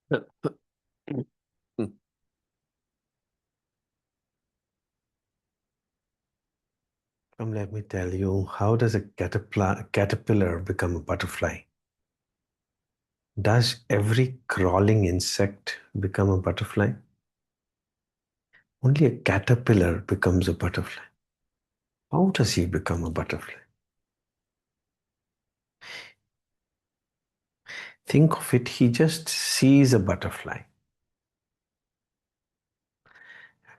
Come, let me tell you, how does a caterpillar become a butterfly? Does every crawling insect become a butterfly? Only a caterpillar becomes a butterfly. How does he become a butterfly? Think of it, he just sees a butterfly.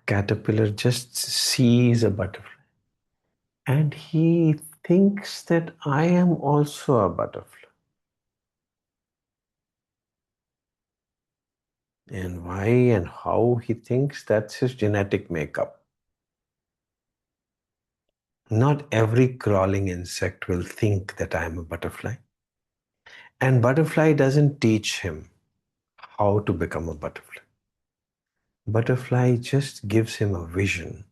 Caterpillar just sees a butterfly. And he thinks that I am also a butterfly. And why and how he thinks, that's his genetic makeup. Not every crawling insect will think that I am a butterfly. And butterfly doesn't teach him how to become a butterfly. Butterfly just gives him a vision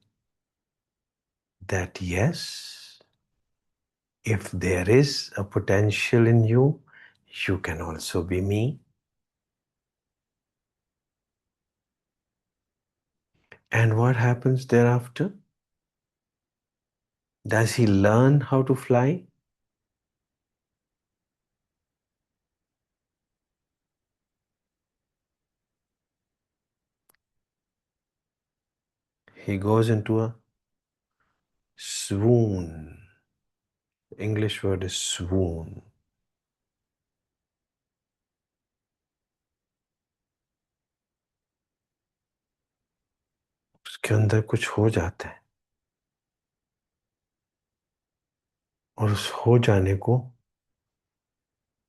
that yes, if there is a potential in you, you can also be me. And what happens thereafter? Does he learn how to fly? He goes into a swoon. The English word is swoon. उसके अंदर कुछ हो जाता है और उस हो जाने को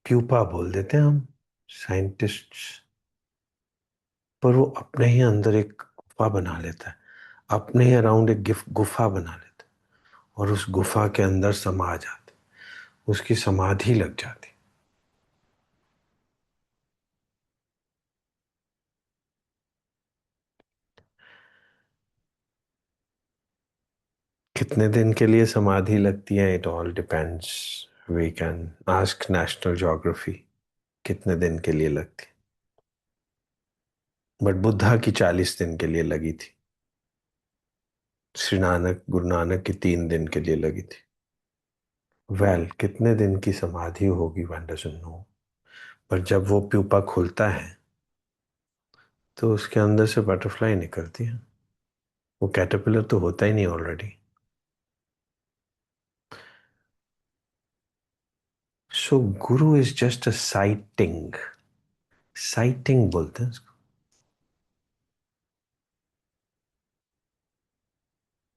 प्यूपा बोल देते हैं हम साइंटिस्ट्स। पर वो अपने ही अंदर एक गुफा बना लेता है, अपने ही अराउंड एक गुफा बना लेता है और उस गुफा के अंदर समा जाता है, उसकी समाधि लग जाती। कितने दिन के लिए समाधि लगती है, it all depends. We can ask National Geography कितने दिन के लिए लगती। बट बुद्धा की 40 दिन के लिए लगी थी। गुरु नानक की 3 दिन के लिए लगी थी। कितने दिन की समाधि होगी, वन डजंट नो। पर जब वो प्यूपा खुलता है तो उसके अंदर से बटरफ्लाई निकलती है। वो कैटरपिलर तो होता ही नहीं already. So guru is just a sighting. Sighting बोलते हैं उसको।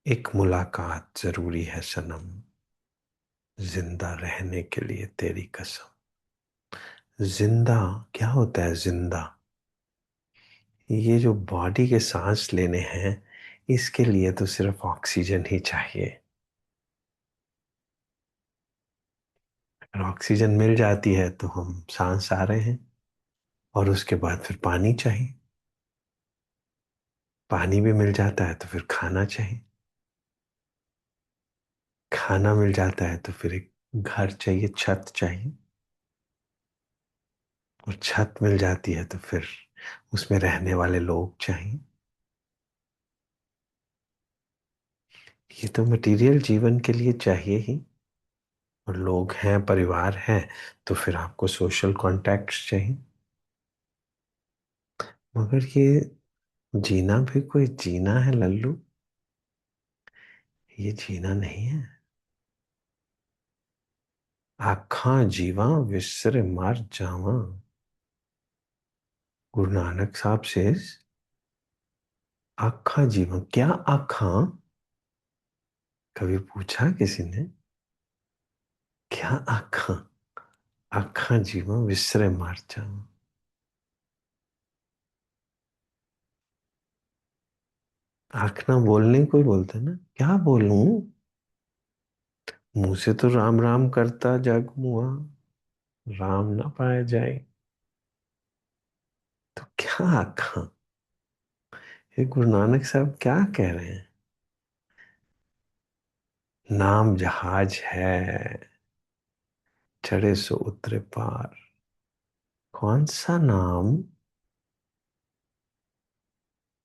एक मुलाकात जरूरी है सनम, जिंदा रहने के लिए तेरी कसम। जिंदा क्या होता है? जिंदा ये जो बॉडी के सांस लेने हैं, इसके लिए तो सिर्फ ऑक्सीजन ही चाहिए। अगर ऑक्सीजन मिल जाती है तो हम सांस आ रहे हैं। और उसके बाद फिर पानी चाहिए। पानी भी मिल जाता है तो फिर खाना चाहिए। खाना मिल जाता है तो फिर एक घर चाहिए, छत चाहिए। और छत मिल जाती है तो फिर उसमें रहने वाले लोग चाहिए। ये तो मटेरियल जीवन के लिए चाहिए ही। और लोग हैं, परिवार है, तो फिर आपको सोशल कॉन्टैक्ट्स चाहिए। मगर ये जीना भी कोई जीना है लल्लू? ये जीना नहीं है। आखा जीवा विसर मर जावा। गुरु नानक साहब से आखा जीवन, क्या आखा? कभी पूछा किसी ने? क्या आखा? आखा जीवन विसरे मर जावा। आखना बोलने को ही बोलते हैं ना, क्या बोलूं? मुंह से तो राम राम करता जग मुआ, राम ना पाया जाए। तो क्या आखा? ये गुरु नानक साहब क्या कह रहे हैं? नाम जहाज है, चढ़े सो उतरे पार। कौन सा नाम?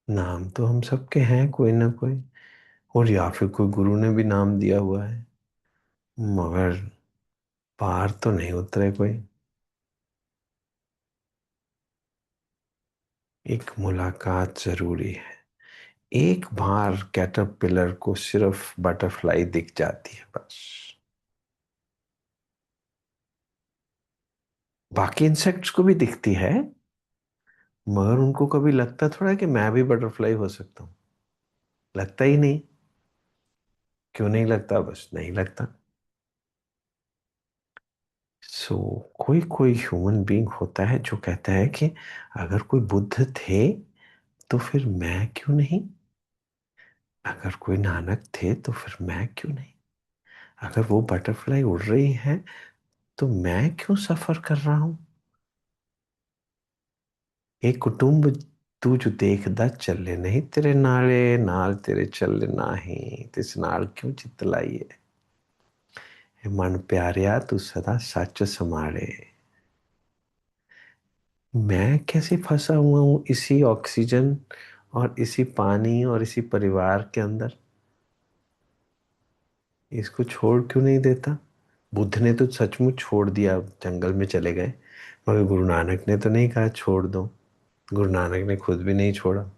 नाम तो हम सबके हैं कोई ना कोई, और या फिर कोई गुरु ने भी नाम दिया हुआ है, मगर पार तो नहीं उतरे कोई। एक मुलाकात जरूरी है। एक बार कैटरपिलर को सिर्फ बटरफ्लाई दिख जाती है बस। बाकी इंसेक्ट्स को भी दिखती है, मगर उनको कभी लगता थोड़ा है कि मैं भी बटरफ्लाई हो सकता हूँ। लगता ही नहीं। क्यों नहीं लगता? बस नहीं लगता। सो कोई कोई ह्यूमन बीइंग होता है जो कहता है कि अगर कोई बुद्ध थे तो फिर मैं क्यों नहीं, अगर कोई नानक थे तो फिर मैं क्यों नहीं, अगर वो बटरफ्लाई उड़ रही है तो मैं क्यों सफर कर रहा हूं। एक कुटुंब तू जो देखदा चले नहीं तेरे नाले, नाल तेरे चले नाही, तिस नाल क्यों चित लाइए। हे मन प्यारिया तू सदा सच समारे। मैं कैसे फंसा हुआ हूं इसी ऑक्सीजन और इसी पानी और इसी परिवार के अंदर, इसको छोड़ क्यों नहीं देता। बुद्ध ने तो सचमुच छोड़ दिया, जंगल में चले गए, मगर गुरु नानक ने तो नहीं कहा छोड़ दो। गुरु नानक ने खुद भी नहीं छोड़ा।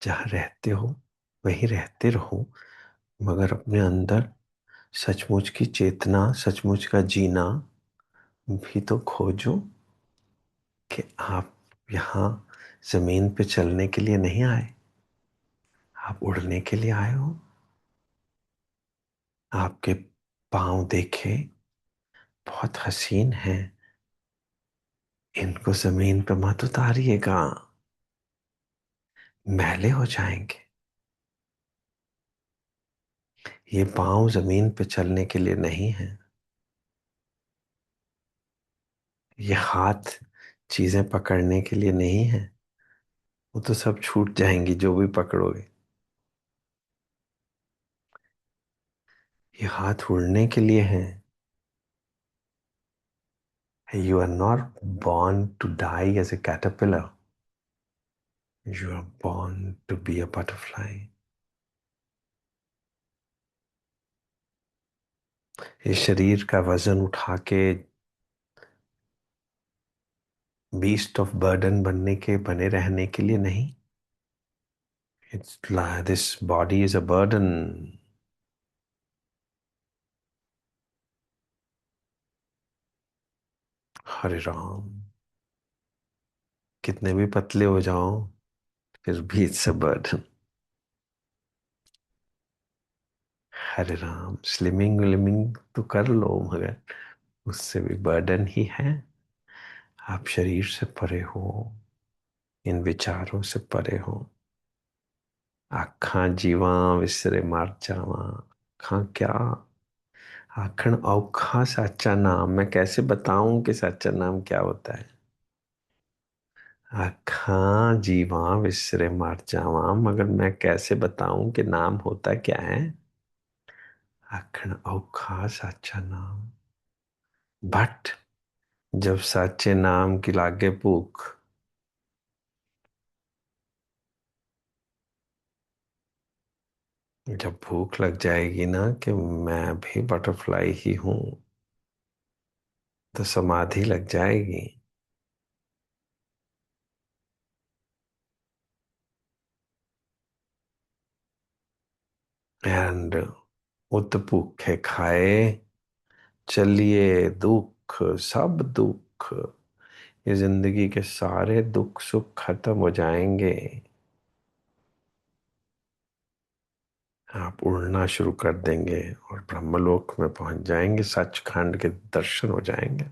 जहाँ रहते हो वहीं रहते रहो, मगर अपने अंदर सचमुच की चेतना, सचमुच का जीना भी तो खोजो, कि आप यहाँ जमीन पे चलने के लिए नहीं आए, आप उड़ने के लिए आए हो। आपके पांव देखे, बहुत हसीन हैं, इनको जमीन पे मत उतारिएगा, मैले हो जाएंगे। ये पांव जमीन पे चलने के लिए नहीं है। ये हाथ चीजें पकड़ने के लिए नहीं है, वो तो सब छूट जाएंगी जो भी पकड़ोगे। ये हाथ उड़ने के लिए है। You are not born to die as a caterpillar. You are born to be a butterfly. ये शरीर का वजन उठा के बीस्ट ऑफ बर्डन बनने के, बने रहने के लिए नहीं। It's this body is a burden. Hare Ram. कितने भी पतले हो जाओ फिर भी it's a burden. Hare Ram, slimming विलिमिंग तो कर लो, मगर उससे भी बर्डन ही है। आप शरीर से परे हो, इन विचारों से परे हो। आखा जीवा विसरे मर जावा। आखा क्या, आखण औखा सच्चा नाम। मैं कैसे बताऊं कि सच्चा नाम क्या होता है। आखा जीवा विसरे मर जावा, मगर मैं कैसे बताऊं कि नाम होता क्या है। आखण औखा सच्चा नाम। बट जब सच्चे नाम की लागे भूख, जब भूख लग जाएगी ना कि मैं भी बटरफ्लाई ही हूं, तो समाधि लग जाएगी। एंड उत भूखे खाए चलिए दुख, सब दुख, ये जिंदगी के सारे दुख सुख खत्म हो जाएंगे। आप उड़ना शुरू कर देंगे और ब्रह्मलोक में पहुंच जाएंगे, सचखंड के दर्शन हो जाएंगे।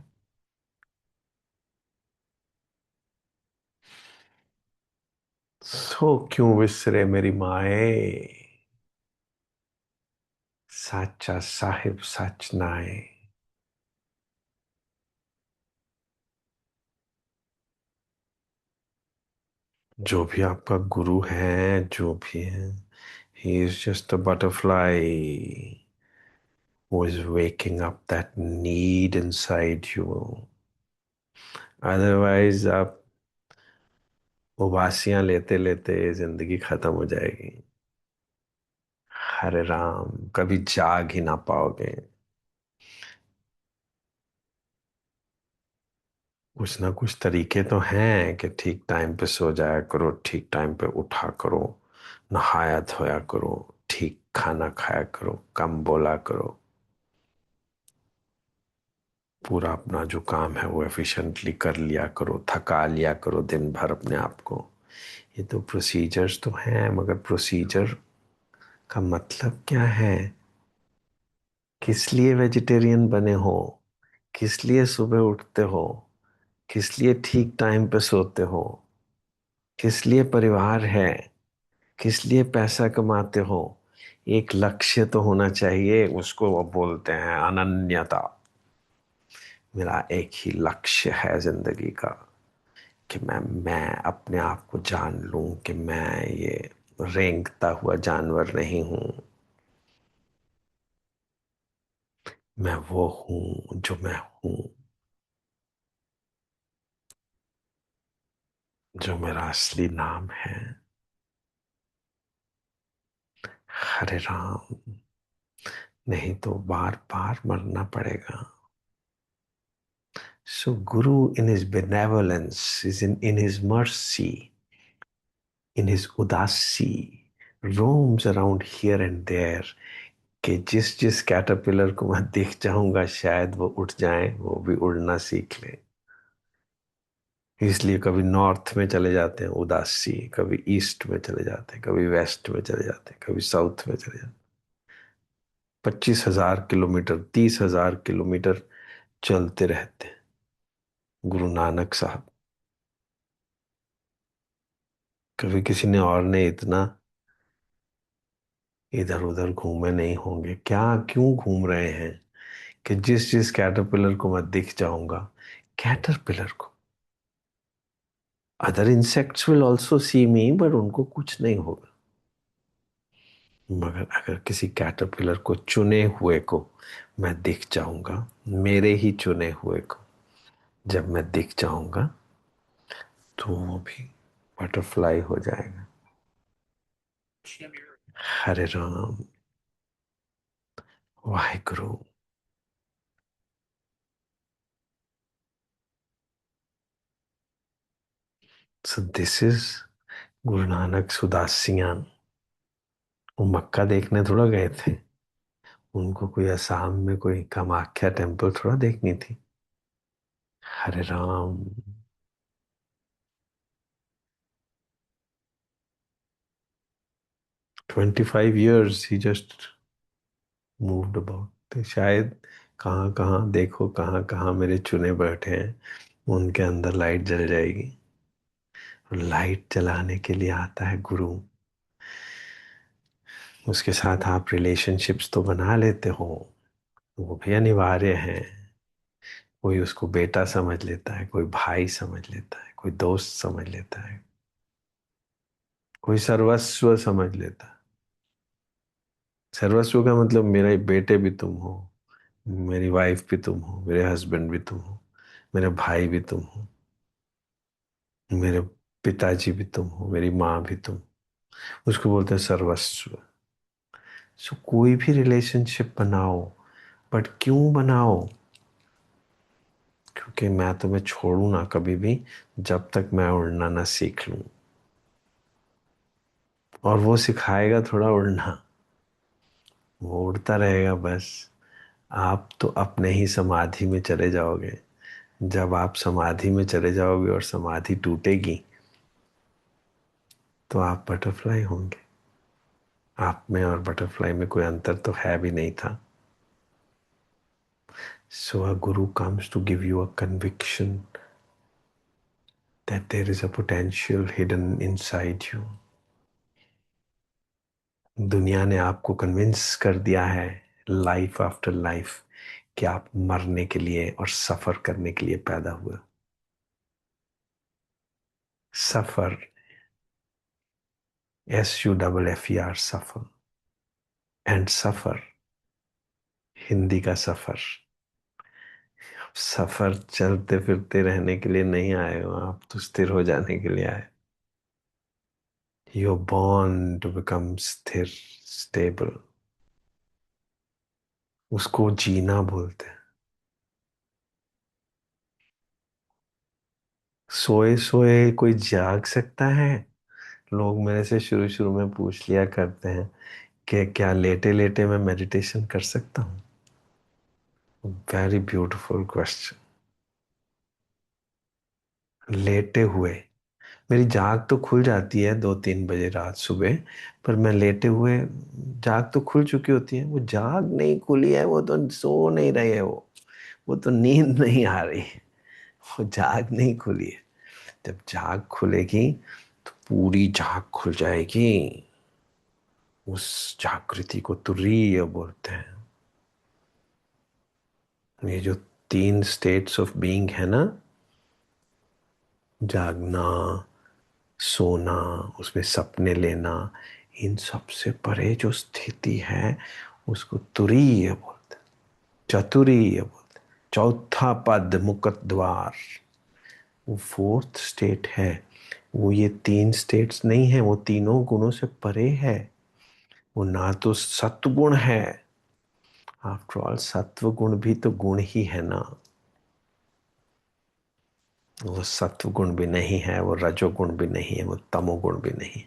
सो क्यों विसरे मेरी माए, साचा साहिब सच नाए। जो भी आपका गुरु है, जो भी है, he is just a butterfly who is waking up that need inside you. Otherwise आप उबासियां लेते लेते जिंदगी खत्म हो जाएगी। हरे राम, कभी जाग ही ना पाओगे। कुछ ना कुछ तरीके तो हैं कि ठीक टाइम पे सो जाया करो, ठीक टाइम पे उठा करो, नहाया धोया करो, ठीक खाना खाया करो, कम बोला करो, पूरा अपना जो काम है वो एफिशिएंटली कर लिया करो, थका लिया करो दिन भर अपने आप को। ये तो प्रोसीजर्स तो हैं, मगर प्रोसीजर का मतलब क्या है? किस लिए वेजिटेरियन बने हो? किस लिए सुबह उठते हो? किस लिए ठीक टाइम पे सोते हो? किस लिए परिवार है? किस लिए पैसा कमाते हो? एक लक्ष्य तो होना चाहिए, उसको वो बोलते हैं अनन्यता। मेरा एक ही लक्ष्य है जिंदगी का, कि मैं अपने आप को जान लूं कि मैं ये रेंगता हुआ जानवर नहीं हूं। मैं वो हूं जो मैं हूं, जो मेरा असली नाम है। हरे राम। नहीं तो बार बार मरना पड़ेगा। So Guru in his benevolence is in his mercy, in his udasi, roams around here and there, कि जिस जिस कैटरपिलर को मैं देख जाऊंगा शायद वो उठ जाए, वो भी उड़ना सीख ले। इसलिए कभी नॉर्थ में चले जाते हैं उदासी, कभी ईस्ट में चले जाते हैं, कभी वेस्ट में चले जाते हैं, कभी साउथ में चले जाते हैं। 25,000 किलोमीटर, 30,000 किलोमीटर चलते रहते हैं गुरु नानक साहब। कभी किसी ने और ने इतना इधर उधर घूमे नहीं होंगे। क्या, क्यों घूम रहे हैं? कि जिस जिस कैटरपिलर को मैं दिख जाऊंगा, कैटरपिलर को, other insects will also see me, but उनको कुछ नहीं होगा। मगर अगर किसी कैटरपिलर को, चुने हुए को मैं दिख जाऊंगा, मेरे ही चुने हुए को जब मैं दिख जाऊंगा, तो वो भी बटरफ्लाई हो जाएगा। Hare Ram. Waheguru. So this is Guru Nanak सुदासियां। वो मक्का देखने थोड़ा गए थे, उनको कोई असम में कोई कामाख्या टेम्पल थोड़ा देखनी थी। हरे राम। 25 years ही जस्ट मूव्ड अबाउट, तो शायद कहाँ कहाँ देखो, कहाँ कहाँ मेरे चुने बैठे हैं, उनके अंदर लाइट जल जाएगी। लाइट जलाने के लिए आता है गुरु। उसके साथ आप रिलेशनशिप्स तो बना लेते हो, वो भी अनिवार्य है। कोई उसको बेटा समझ लेता है, कोई भाई समझ लेता है, कोई दोस्त समझ लेता है, कोई सर्वस्व समझ लेता है। सर्वस्व का मतलब मेरे बेटे भी तुम हो, मेरी वाइफ भी तुम हो, मेरे हस्बैंड भी तुम हो, मेरे भाई भी तुम हो, मेरे पिताजी भी तुम हो, मेरी माँ भी तुम। उसको बोलते हैं सर्वस्व। सो कोई भी रिलेशनशिप बनाओ, बट क्यों बनाओ? क्योंकि मैं तुम्हें छोड़ू ना कभी भी, जब तक मैं उड़ना ना सीख लूं। और वो सिखाएगा थोड़ा उड़ना, वो उड़ता रहेगा बस। आप तो अपने ही समाधि में चले जाओगे। जब आप समाधि में चले जाओगे और समाधि टूटेगी, तो आप बटरफ्लाई होंगे। आप में और बटरफ्लाई में कोई अंतर तो है भी नहीं था। So a guru comes to give you a conviction that there is a potential hidden inside you. दुनिया ने आपको कन्विंस कर दिया है, लाइफ आफ्टर लाइफ, कि आप मरने के लिए और सफर करने के लिए पैदा हुए। सफर, SUFFER, सफर। एंड सफर हिंदी का सफर, सफर चलते फिरते रहने के लिए नहीं आए हो, आप तो स्थिर हो जाने के लिए आए। यू बॉर्न टू बिकम स्थिर, स्टेबल। उसको जीना बोलते हैं। सोए सोए कोई जाग सकता है? लोग मेरे से शुरू शुरू में पूछ लिया करते हैं कि क्या लेटे लेटे मैं मेडिटेशन कर सकता हूँ? Very beautiful question. लेटे हुए मेरी जाग तो खुल जाती है 2-3 बजे रात सुबह, पर मैं लेटे हुए जाग तो खुल चुकी होती है, वो जाग नहीं खुली है, वो तो सो नहीं रहे है वो तो नींद नहीं आ रही, वो जाग नहीं खुली है। जब जाग खुलेगी तो पूरी जाग खुल जाएगी। उस जागृति को तुरीय बोलते हैं। ये जो 3 स्टेट्स ऑफ बीइंग है ना, जागना, सोना, उसमें सपने लेना, इन सब से परे जो स्थिति है उसको तुरीय बोलते हैं, चतुरीय बोलते हैं। चौथा पद मुकट द्वार, वो 4th स्टेट है। वो ये 3 स्टेट्स नहीं है, वो तीनों गुणों से परे है। वो ना तो सत्वगुण है, आफ्टर ऑल सत्व गुण भी तो गुण ही है ना। वो सत्व गुण भी नहीं है, वो रजोगुण भी नहीं है, वो तमोगुण भी नहीं।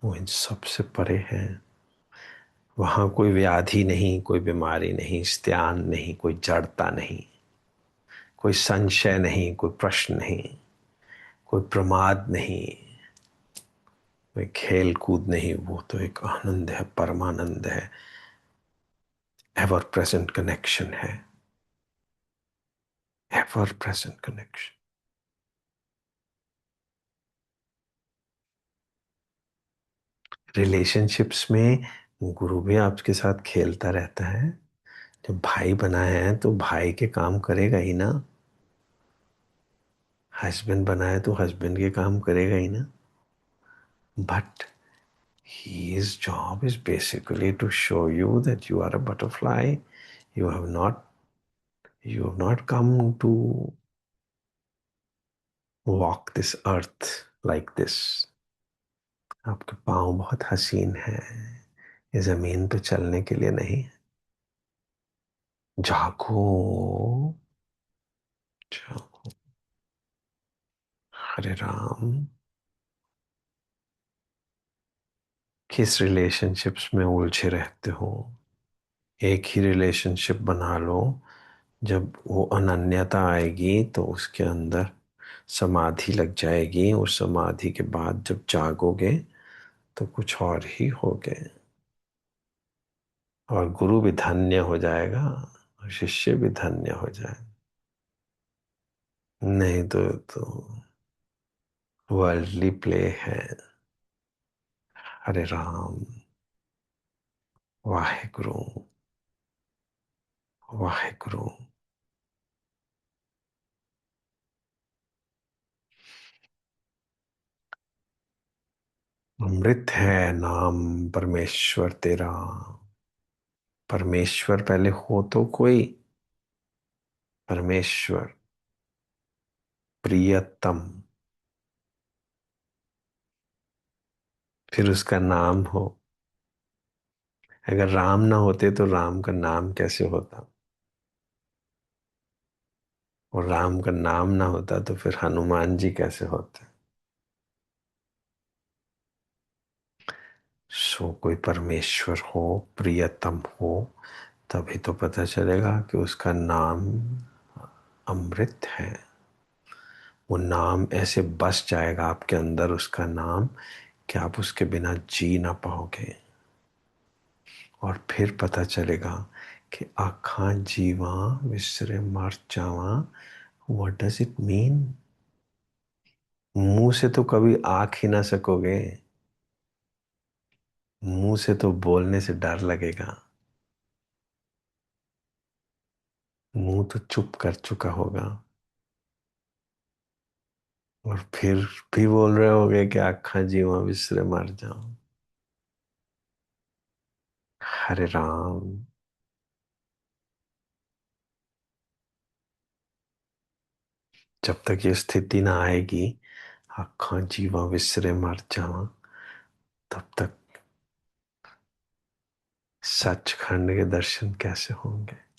वो इन सब से परे है। वहां कोई व्याधि नहीं, कोई बीमारी नहीं, स्त्यान नहीं, कोई जड़ता नहीं, कोई संशय नहीं, कोई प्रश्न नहीं, कोई प्रमाद नहीं, कोई खेल कूद नहीं। वो तो एक आनंद है, परमानंद है, एवर प्रेजेंट कनेक्शन है, एवर प्रेजेंट कनेक्शन। रिलेशनशिप्स में गुरु भी आपके साथ खेलता रहता है। जब भाई बना है तो भाई के काम करेगा ही ना। हस्बैंड बना है तो हस्बैंड के काम करेगा ही ना। But his job is basically to show you that you are a butterfly. You have not you have not come to walk this earth like this. आपके पाँव बहुत हसीन हैं, ये जमीन पे चलने के लिए नहीं। जागो, जागो। हरे राम। किस रिलेशनशिप्स में उलझे रहते हो? एक ही रिलेशनशिप बना लो। जब वो अनन्यता आएगी तो उसके अंदर समाधि लग जाएगी, और समाधि के बाद जब जागोगे तो कुछ और ही होगे। और गुरु भी धन्य हो जाएगा, और शिष्य भी धन्य हो जाएगा। नहीं तो वर्ल्डली प्ले है। हरे राम। वाहेगुरु, वाहेगुरु। अमृत है नाम परमेश्वर तेरा। परमेश्वर पहले हो तो कोई। परमेश्वर, प्रियतम, फिर उसका नाम हो। अगर राम ना होते तो राम का नाम कैसे होता? और राम का नाम ना होता तो फिर हनुमान जी कैसे होते? सो कोई परमेश्वर हो, प्रियतम हो, तभी तो पता चलेगा कि उसका नाम अमृत है। वो नाम ऐसे बस जाएगा आपके अंदर, उसका नाम, कि आप उसके बिना जी ना पाओगे। और फिर पता चलेगा कि आखा जीवा विसरे मर जावा। What does it mean? मुंह से तो कभी आंख ही ना सकोगे। मुंह से तो बोलने से डर लगेगा। मुंह तो चुप कर चुका होगा, और फिर भी बोल रहे होगे कि आखा जीवा विसरे मर जाओ। हरे राम। जब तक ये स्थिति ना आएगी, आखा जीवा विसरे मर जावा, तब तक सचखंड के दर्शन कैसे होंगे?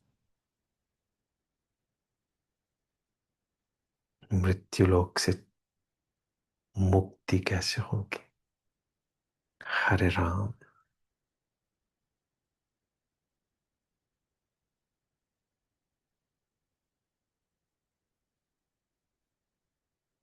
मृत्यु लोक से मुक्ति कैसे होगी? हरे राम।